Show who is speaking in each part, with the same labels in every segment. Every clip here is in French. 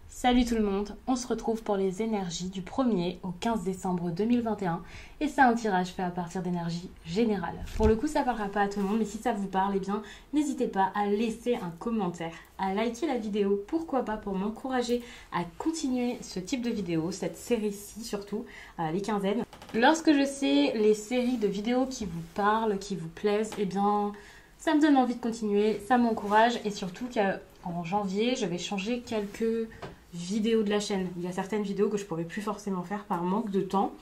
Speaker 1: Salut tout le monde, on se retrouve pour les énergies du 1er au 15 décembre 2021 et c'est un tirage fait à partir d'énergie générale. Pour le coup ça parlera pas à tout le monde mais si ça vous parle, eh bien n'hésitez pas à laisser un commentaire, à liker la vidéo, pourquoi pas pour m'encourager à continuer ce type de vidéo, cette série-ci surtout, les quinzaines. Lorsque je sais les séries de vidéos qui vous parlent, qui vous plaisent, eh bien ça me donne envie de continuer, ça m'encourage et surtout qu'en janvier je vais changer quelques vidéos de la chaîne. Il y a certaines vidéos que je pourrais plus forcément faire par manque de temps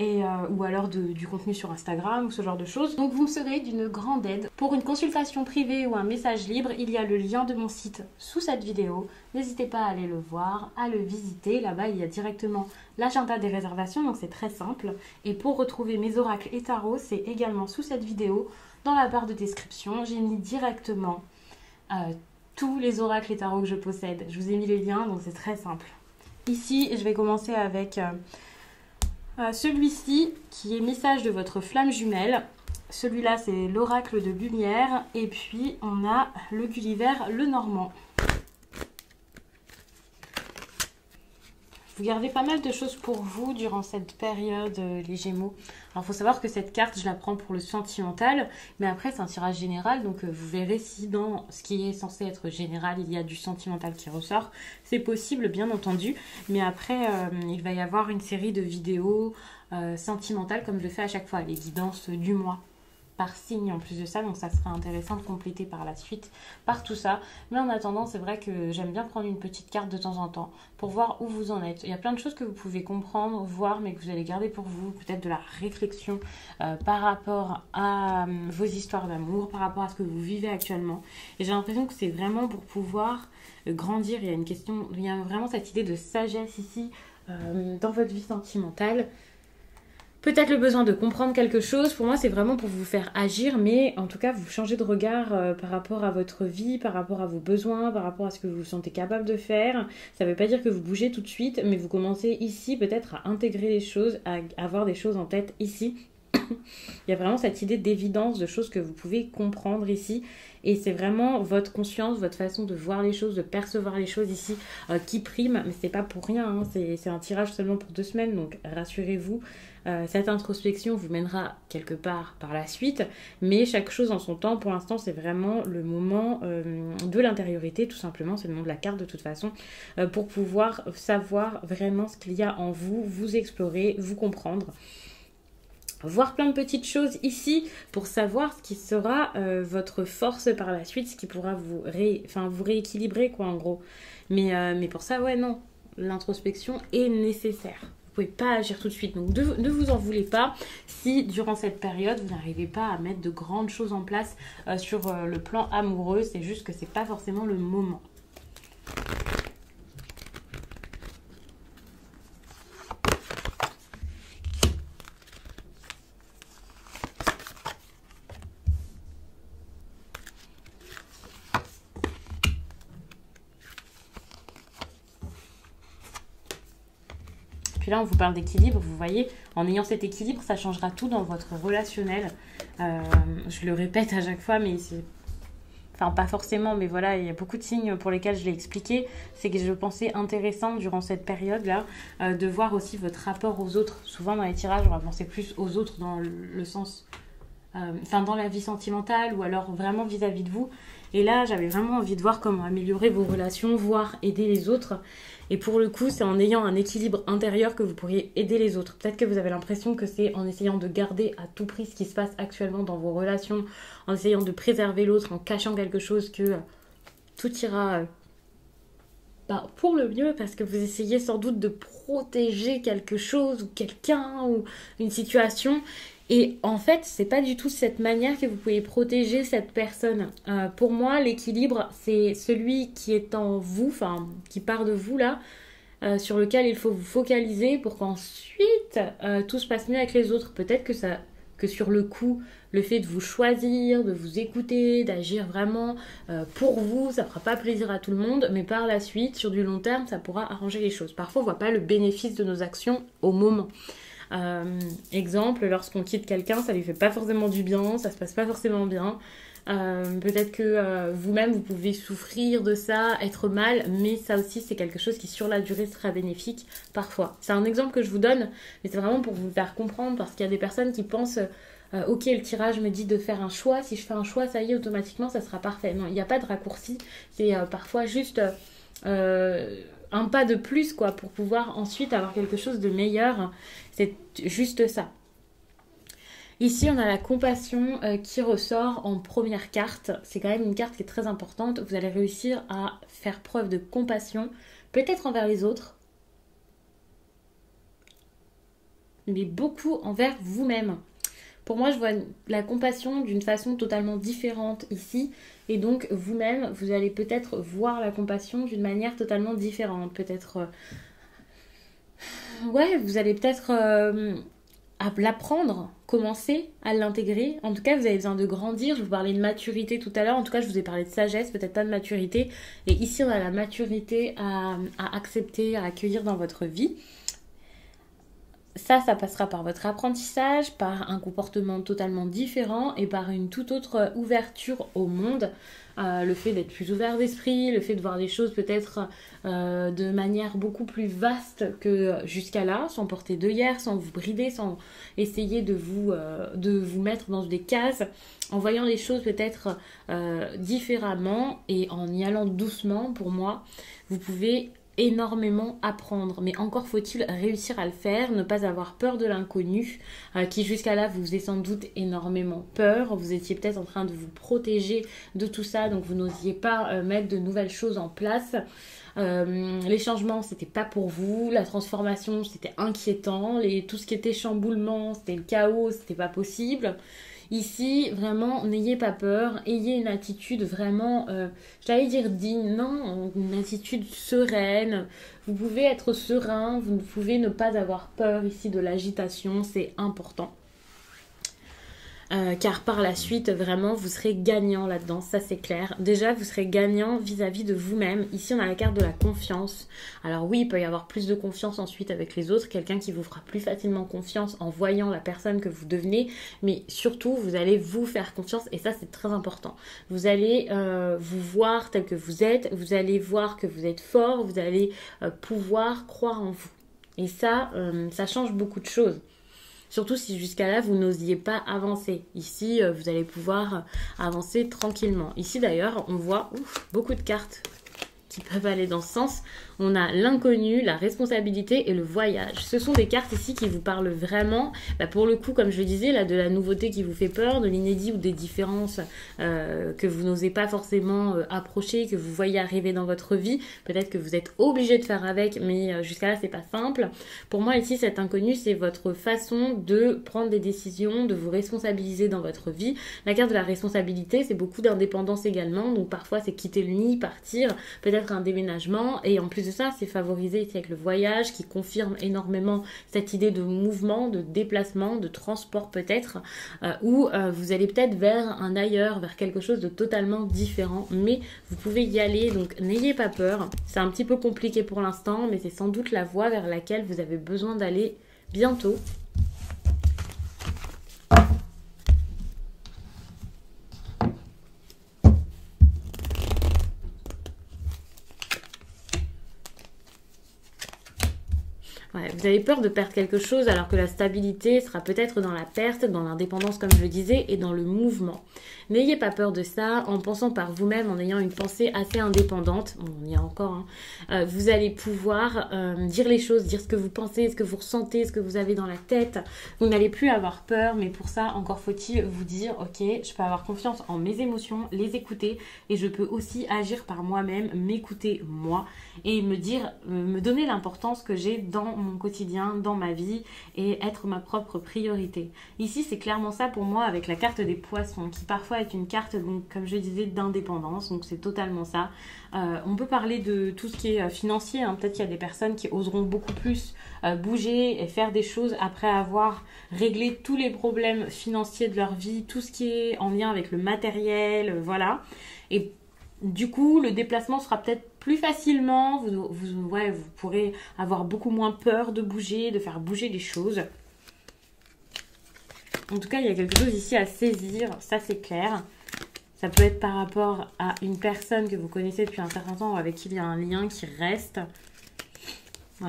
Speaker 1: ou alors du contenu sur Instagram ou ce genre de choses. Donc vous me serez d'une grande aide. Pour une consultation privée ou un message libre, il y a le lien de mon site sous cette vidéo. N'hésitez pas à aller le voir, à le visiter. Là-bas, il y a directement l'agenda des réservations, donc c'est très simple. Et pour retrouver mes oracles et tarots, c'est également sous cette vidéo. Dans la barre de description, j'ai mis directement tous les oracles et tarots que je possède. Je vous ai mis les liens, donc c'est très simple. Ici, je vais commencer avec celui-ci, qui est message de votre flamme jumelle. Celui-là, c'est l'oracle de lumière. Et puis, on a le Gulliver, le Normand. Vous gardez pas mal de choses pour vous durant cette période, les Gémeaux. Alors, il faut savoir que cette carte, je la prends pour le sentimental, mais après, c'est un tirage général, donc vous verrez si dans ce qui est censé être général, il y a du sentimental qui ressort. C'est possible, bien entendu, mais après, il va y avoir une série de vidéos sentimentales, comme je le fais à chaque fois, les guidances du mois. Par signe en plus de ça, donc ça sera intéressant de compléter par la suite par tout ça. Mais en attendant, c'est vrai que j'aime bien prendre une petite carte de temps en temps pour voir où vous en êtes. Il y a plein de choses que vous pouvez comprendre, voir, mais que vous allez garder pour vous, peut-être de la réflexion par rapport à vos histoires d'amour, par rapport à ce que vous vivez actuellement. Et j'ai l'impression que c'est vraiment pour pouvoir grandir. Il y a vraiment cette idée de sagesse ici dans votre vie sentimentale. Peut-être le besoin de comprendre quelque chose, pour moi c'est vraiment pour vous faire agir, mais en tout cas vous changez de regard par rapport à votre vie, par rapport à vos besoins, par rapport à ce que vous vous sentez capable de faire. Ça ne veut pas dire que vous bougez tout de suite, mais vous commencez ici peut-être à intégrer les choses, à avoir des choses en tête ici. Il y a vraiment cette idée d'évidence de choses que vous pouvez comprendre ici. Et c'est vraiment votre conscience, votre façon de voir les choses, de percevoir les choses ici qui prime. Mais c'est pas pour rien, hein. C'est un tirage seulement pour 2 semaines, donc rassurez-vous. Cette introspection vous mènera quelque part par la suite, mais chaque chose en son temps. Pour l'instant, c'est vraiment le moment de l'intériorité, tout simplement. C'est le nom de la carte de toute façon, pour pouvoir savoir vraiment ce qu'il y a en vous, vous explorer, vous comprendre. Voir plein de petites choses ici pour savoir ce qui sera votre force par la suite, ce qui pourra vous rééquilibrer quoi en gros. Mais pour ça, ouais non, l'introspection est nécessaire. Vous pouvez pas agir tout de suite, donc ne vous en voulez pas si durant cette période vous n'arrivez pas à mettre de grandes choses en place sur le plan amoureux, c'est juste que c'est pas forcément le moment. Puis là, on vous parle d'équilibre, vous voyez, en ayant cet équilibre, ça changera tout dans votre relationnel. Je le répète à chaque fois, mais c'est... Enfin, pas forcément, mais voilà, il y a beaucoup de signes pour lesquels je l'ai expliqué. C'est que je pensais intéressant durant cette période-là de voir aussi votre rapport aux autres. Souvent, dans les tirages, on va penser plus aux autres dans le sens... dans la vie sentimentale ou alors vraiment vis-à-vis de vous. Et là, j'avais vraiment envie de voir comment améliorer vos relations, voire aider les autres. Et pour le coup, c'est en ayant un équilibre intérieur que vous pourriez aider les autres. Peut-être que vous avez l'impression que c'est en essayant de garder à tout prix ce qui se passe actuellement dans vos relations, en essayant de préserver l'autre, en cachant quelque chose, que tout ira pour le mieux, parce que vous essayez sans doute de protéger quelque chose ou quelqu'un ou une situation. Et en fait, c'est pas du tout cette manière que vous pouvez protéger cette personne. Pour moi, l'équilibre, c'est celui qui est en vous, enfin, qui part de vous là, sur lequel il faut vous focaliser pour qu'ensuite tout se passe mieux avec les autres. Peut-être que sur le coup, le fait de vous choisir, de vous écouter, d'agir vraiment pour vous, ça fera pas plaisir à tout le monde, mais par la suite, sur du long terme, ça pourra arranger les choses. Parfois, on voit pas le bénéfice de nos actions au moment. Exemple, lorsqu'on quitte quelqu'un, ça lui fait pas forcément du bien, ça se passe pas forcément bien. Peut-être que vous-même, vous pouvez souffrir de ça, être mal, mais ça aussi, c'est quelque chose qui, sur la durée, sera bénéfique parfois. C'est un exemple que je vous donne, mais c'est vraiment pour vous faire comprendre, parce qu'il y a des personnes qui pensent ok, le tirage me dit de faire un choix, si je fais un choix, ça y est, automatiquement, ça sera parfait. Non, il n'y a pas de raccourci, c'est parfois juste un pas de plus, quoi, pour pouvoir ensuite avoir quelque chose de meilleur. C'est juste ça. Ici, on a la compassion qui ressort en première carte. C'est quand même une carte qui est très importante. Vous allez réussir à faire preuve de compassion, peut-être envers les autres, mais beaucoup envers vous-même. Pour moi, je vois la compassion d'une façon totalement différente ici. Et donc, vous-même, vous allez peut-être voir la compassion d'une manière totalement différente. Peut-être... ouais, vous allez peut-être... à l'apprendre, commencer à l'intégrer. En tout cas, vous avez besoin de grandir. Je vous parlais de maturité tout à l'heure. En tout cas, je vous ai parlé de sagesse, peut-être pas de maturité. Et ici, on a la maturité à accepter, à accueillir dans votre vie. Ça passera par votre apprentissage, par un comportement totalement différent et par une toute autre ouverture au monde. Le fait d'être plus ouvert d'esprit, le fait de voir les choses peut-être de manière beaucoup plus vaste que jusqu'à là, sans porter d'œillères, sans vous brider, sans essayer de vous mettre dans des cases, en voyant les choses peut-être différemment et en y allant doucement. Pour moi, vous pouvez énormément apprendre, mais encore faut-il réussir à le faire, ne pas avoir peur de l'inconnu, qui jusqu'à là vous faisait sans doute énormément peur. Vous étiez peut-être en train de vous protéger de tout ça, donc vous n'osiez pas mettre de nouvelles choses en place. Les changements, c'était pas pour vous. La transformation, c'était inquiétant. Tout ce qui était chamboulement, c'était le chaos, c'était pas possible. Ici, vraiment, n'ayez pas peur, ayez une attitude vraiment, j'allais dire digne, non, une attitude sereine. Vous pouvez être serein, vous pouvez ne pas avoir peur ici de l'agitation, c'est important. Car par la suite, vraiment, vous serez gagnant là-dedans, ça c'est clair. Déjà, vous serez gagnant vis-à-vis de vous-même. Ici, on a la carte de la confiance. Alors oui, il peut y avoir plus de confiance ensuite avec les autres, quelqu'un qui vous fera plus facilement confiance en voyant la personne que vous devenez, mais surtout, vous allez vous faire confiance, et ça, c'est très important. Vous allez vous voir tel que vous êtes, vous allez voir que vous êtes fort, vous allez pouvoir croire en vous. Et ça change beaucoup de choses. Surtout si jusqu'à là, vous n'osiez pas avancer. Ici, vous allez pouvoir avancer tranquillement. Ici, d'ailleurs, on voit beaucoup de cartes qui peuvent aller dans ce sens. On a l'inconnu, la responsabilité et le voyage. Ce sont des cartes ici qui vous parlent vraiment, pour le coup, comme je le disais, là, de la nouveauté qui vous fait peur, de l'inédit ou des différences que vous n'osez pas forcément approcher, que vous voyez arriver dans votre vie. Peut-être que vous êtes obligé de faire avec, mais jusqu'à là, c'est pas simple. Pour moi, ici, cet inconnu, c'est votre façon de prendre des décisions, de vous responsabiliser dans votre vie. La carte de la responsabilité, c'est beaucoup d'indépendance également. Donc parfois, c'est quitter le nid, partir, peut-être un déménagement, et en plus de ça, c'est favorisé ici avec le voyage qui confirme énormément cette idée de mouvement, de déplacement, de transport peut-être, où vous allez peut-être vers un ailleurs, vers quelque chose de totalement différent, mais vous pouvez y aller, donc n'ayez pas peur. C'est un petit peu compliqué pour l'instant, mais c'est sans doute la voie vers laquelle vous avez besoin d'aller bientôt. Ouais, vous avez peur de perdre quelque chose alors que la stabilité sera peut-être dans la perte, dans l'indépendance comme je le disais et dans le mouvement. N'ayez pas peur de ça en pensant par vous-même, en ayant une pensée assez indépendante. Bon, on y a encore, hein. Vous allez pouvoir dire les choses, dire ce que vous pensez, ce que vous ressentez, ce que vous avez dans la tête. Vous n'allez plus avoir peur, mais pour ça, encore faut-il vous dire, ok, je peux avoir confiance en mes émotions, les écouter et je peux aussi agir par moi-même, m'écouter moi et me donner l'importance que j'ai dans mon quotidien, dans ma vie et être ma propre priorité. Ici, c'est clairement ça pour moi avec la carte des poissons qui parfois est une carte, donc, comme je disais, d'indépendance. Donc, c'est totalement ça. On peut parler de tout ce qui est financier. Hein. Peut-être qu'il y a des personnes qui oseront beaucoup plus bouger et faire des choses après avoir réglé tous les problèmes financiers de leur vie, tout ce qui est en lien avec le matériel, voilà. Et du coup, le déplacement sera peut-être plus facilement, vous pourrez avoir beaucoup moins peur de bouger, de faire bouger les choses. En tout cas, il y a quelque chose ici à saisir, ça c'est clair. Ça peut être par rapport à une personne que vous connaissez depuis un certain temps ou avec qui il y a un lien qui reste. Ouais.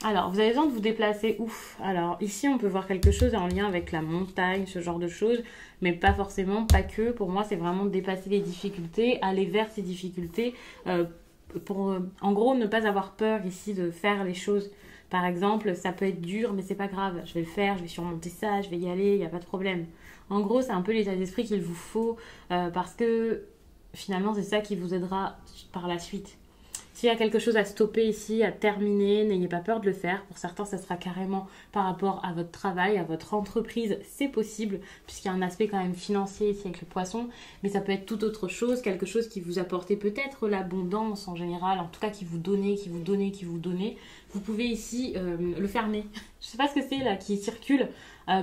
Speaker 1: Alors, vous avez besoin de vous déplacer. Ouf. Alors, ici, on peut voir quelque chose en lien avec la montagne, ce genre de choses. Mais pas forcément, pas que. Pour moi, c'est vraiment de dépasser les difficultés, aller vers ces difficultés. En gros, ne pas avoir peur ici de faire les choses. Par exemple, ça peut être dur, mais c'est pas grave. Je vais le faire, je vais surmonter ça, je vais y aller, il n'y a pas de problème. En gros, c'est un peu l'état d'esprit qu'il vous faut parce que finalement, c'est ça qui vous aidera par la suite. S'il y a quelque chose à stopper ici, à terminer, n'ayez pas peur de le faire. Pour certains, ça sera carrément par rapport à votre travail, à votre entreprise. C'est possible, puisqu'il y a un aspect quand même financier ici avec le poisson. Mais ça peut être toute autre chose, quelque chose qui vous apportait peut-être l'abondance en général, en tout cas qui vous donnait, qui vous donnait, qui vous donnait. Vous pouvez ici le fermer. Je ne sais pas ce que c'est là qui circule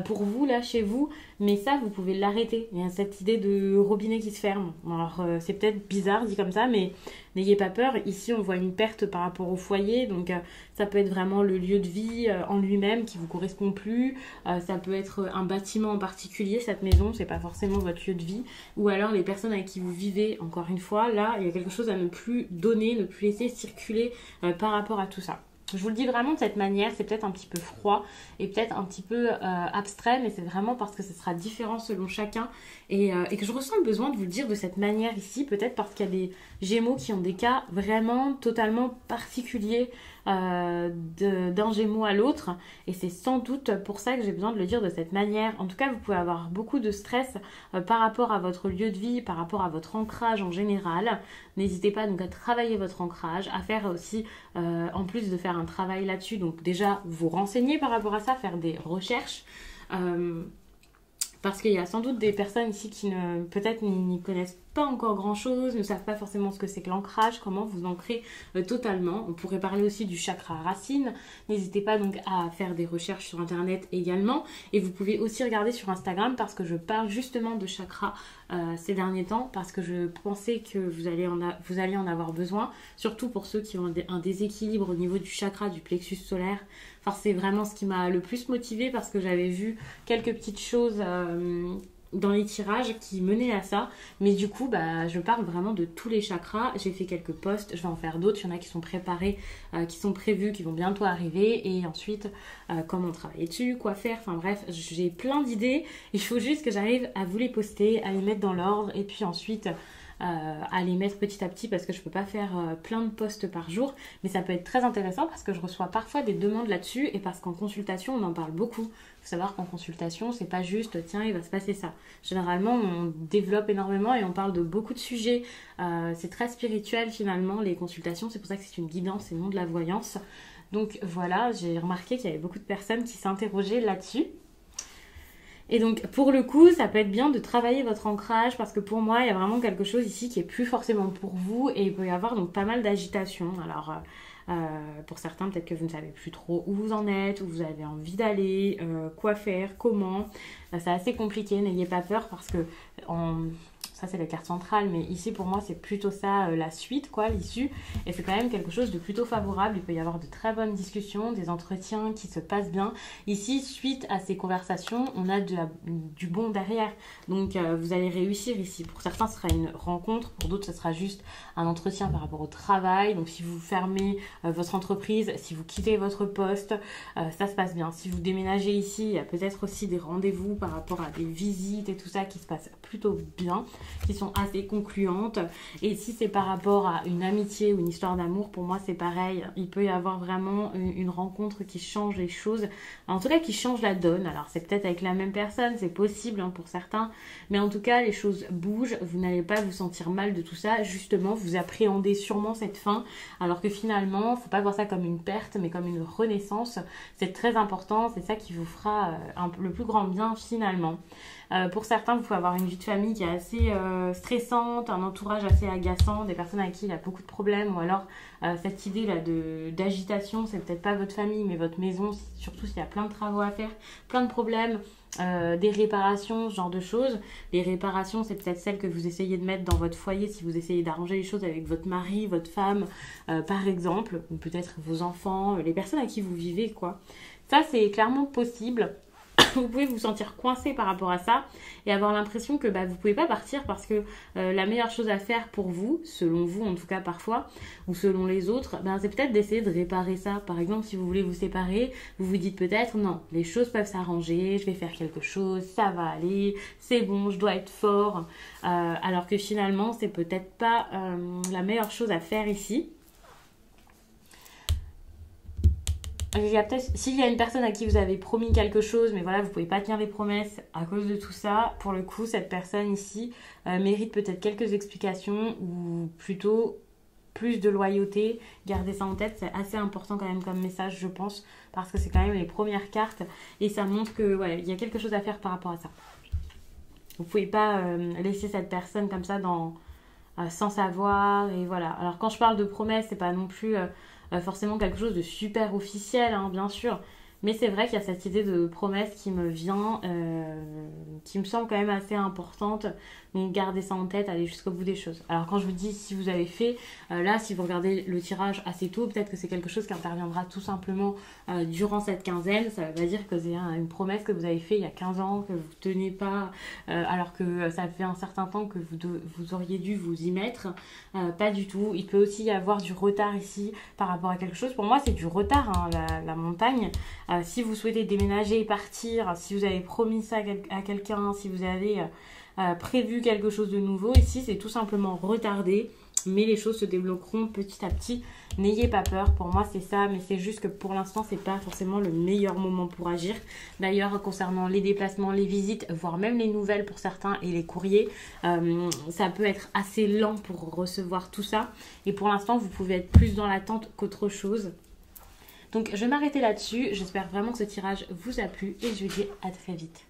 Speaker 1: pour vous, là, chez vous. Mais ça, vous pouvez l'arrêter. Il y a cette idée de robinet qui se ferme. Alors, c'est peut-être bizarre dit comme ça, mais n'ayez pas peur. Ici, on voit une perte par rapport au foyer. Donc, ça peut être vraiment le lieu de vie en lui-même qui ne vous correspond plus. Ça peut être un bâtiment en particulier, cette maison. C'est pas forcément votre lieu de vie. Ou alors, les personnes avec qui vous vivez, encore une fois, là, il y a quelque chose à ne plus donner, ne plus laisser circuler par rapport à tout ça. Je vous le dis vraiment de cette manière, c'est peut-être un petit peu froid et peut-être un petit peu abstrait, mais c'est vraiment parce que ce sera différent selon chacun et que je ressens le besoin de vous le dire de cette manière ici, peut-être parce qu'il y a des Gémeaux qui ont des cas vraiment totalement particuliers d'un Gémeaux à l'autre et c'est sans doute pour ça que j'ai besoin de le dire de cette manière. En tout cas, vous pouvez avoir beaucoup de stress par rapport à votre lieu de vie, par rapport à votre ancrage en général. N'hésitez pas donc à travailler votre ancrage, à faire aussi, en plus de faire un travail là-dessus, donc déjà vous renseigner par rapport à ça, faire des recherches. Parce qu'il y a sans doute des personnes ici qui ne peut-être n'y connaissent pas encore grand-chose, ne savent pas forcément ce que c'est que l'ancrage, comment vous ancrer totalement. On pourrait parler aussi du chakra racine. N'hésitez pas donc à faire des recherches sur internet également. Et vous pouvez aussi regarder sur Instagram parce que je parle justement de chakra ces derniers temps parce que je pensais que vous alliez en avoir besoin, surtout pour ceux qui ont un déséquilibre au niveau du chakra du plexus solaire. Enfin, c'est vraiment ce qui m'a le plus motivée parce que j'avais vu quelques petites choses dans les tirages qui menaient à ça. Mais du coup, je parle vraiment de tous les chakras. J'ai fait quelques posts, je vais en faire d'autres. Il y en a qui sont préparés, qui sont prévus, qui vont bientôt arriver. Et ensuite, comment travailler dessus, quoi faire. Enfin bref, j'ai plein d'idées. Il faut juste que j'arrive à vous les poster, à les mettre dans l'ordre. Et puis ensuite... à les mettre petit à petit parce que je peux pas faire plein de posts par jour, mais ça peut être très intéressant parce que je reçois parfois des demandes là-dessus et parce qu'en consultation on en parle beaucoup. Il faut savoir qu'en consultation c'est pas juste tiens il va se passer ça. Généralement on développe énormément et on parle de beaucoup de sujets. C'est très spirituel finalement les consultations, c'est pour ça que c'est une guidance et non de la voyance. Donc voilà, j'ai remarqué qu'il y avait beaucoup de personnes qui s'interrogeaient là-dessus. Et donc, pour le coup, ça peut être bien de travailler votre ancrage parce que pour moi, il y a vraiment quelque chose ici qui est plus forcément pour vous et il peut y avoir donc pas mal d'agitation. Alors, pour certains, peut-être que vous ne savez plus trop où vous en êtes, où vous avez envie d'aller, quoi faire, comment. C'est assez compliqué, n'ayez pas peur parce que ça c'est la carte centrale, mais ici pour moi c'est plutôt ça la suite, quoi, l'issue. Et c'est quand même quelque chose de plutôt favorable. Il peut y avoir de très bonnes discussions, des entretiens qui se passent bien. Ici, suite à ces conversations, on a du bon derrière. Donc vous allez réussir ici. Pour certains, ce sera une rencontre. Pour d'autres, ce sera juste un entretien par rapport au travail. Donc si vous fermez votre entreprise, si vous quittez votre poste, ça se passe bien. Si vous déménagez ici, il y a peut-être aussi des rendez-vous par rapport à des visites et tout ça qui se passe plutôt bien, qui sont assez concluantes. Et si c'est par rapport à une amitié ou une histoire d'amour, pour moi c'est pareil. Il peut y avoir vraiment une rencontre qui change les choses, en tout cas qui change la donne. Alors c'est peut-être avec la même personne, c'est possible pour certains, mais en tout cas les choses bougent. Vous n'allez pas vous sentir mal de tout ça. Justement, vous appréhendez sûrement cette fin, alors que finalement, faut pas voir ça comme une perte, mais comme une renaissance. C'est très important, c'est ça qui vous fera le plus grand bien finalement. Pour certains, vous pouvez avoir une vie de famille qui est assez stressante, un entourage assez agaçant, des personnes avec qui il y a beaucoup de problèmes, ou alors cette idée-là d'agitation, c'est peut-être pas votre famille, mais votre maison, surtout s'il y a plein de travaux à faire, plein de problèmes, des réparations, ce genre de choses. Les réparations, c'est peut-être celles que vous essayez de mettre dans votre foyer si vous essayez d'arranger les choses avec votre mari, votre femme, par exemple, ou peut-être vos enfants, les personnes à qui vous vivez, quoi. Ça, c'est clairement possible. vous pouvez vous sentir coincé par rapport à ça et avoir l'impression que vous pouvez pas partir parce que la meilleure chose à faire pour vous, selon vous en tout cas parfois, ou selon les autres, c'est peut-être d'essayer de réparer ça. Par exemple, si vous voulez vous séparer, vous vous dites peut-être non, les choses peuvent s'arranger, je vais faire quelque chose, ça va aller, c'est bon, je dois être fort. Alors que finalement, c'est peut-être pas la meilleure chose à faire ici. S'il y a une personne à qui vous avez promis quelque chose, mais voilà, vous pouvez pas tenir les promesses à cause de tout ça, pour le coup, cette personne ici mérite peut-être quelques explications ou plutôt plus de loyauté. Gardez ça en tête, c'est assez important quand même comme message, je pense, parce que c'est quand même les premières cartes et ça montre que ouais, il y a quelque chose à faire par rapport à ça. Vous pouvez pas laisser cette personne comme ça sans savoir et voilà. Alors quand je parle de promesses, c'est pas non plus forcément quelque chose de super officiel, hein, bien sûr. Mais c'est vrai qu'il y a cette idée de promesse qui me vient, qui me semble quand même assez importante. Donc gardez ça en tête, allez jusqu'au bout des choses. Alors quand je vous dis si vous avez fait, là si vous regardez le tirage assez tôt, peut-être que c'est quelque chose qui interviendra tout simplement durant cette quinzaine. Ça veut pas dire que c'est une promesse que vous avez fait il y a 15 ans, que vous ne tenez pas, alors que ça fait un certain temps que vous auriez dû vous y mettre. Pas du tout. Il peut aussi y avoir du retard ici par rapport à quelque chose. Pour moi c'est du retard, hein, la montagne. Si vous souhaitez déménager et partir, si vous avez promis ça à quelqu'un, si vous avez prévu quelque chose de nouveau, ici c'est tout simplement retardé, mais les choses se débloqueront petit à petit. N'ayez pas peur, pour moi c'est ça, mais c'est juste que pour l'instant c'est pas forcément le meilleur moment pour agir. D'ailleurs concernant les déplacements, les visites, voire même les nouvelles pour certains et les courriers, ça peut être assez lent pour recevoir tout ça. Et pour l'instant vous pouvez être plus dans l'attente qu'autre chose. Donc je vais m'arrêter là-dessus, j'espère vraiment que ce tirage vous a plu et je vous dis à très vite.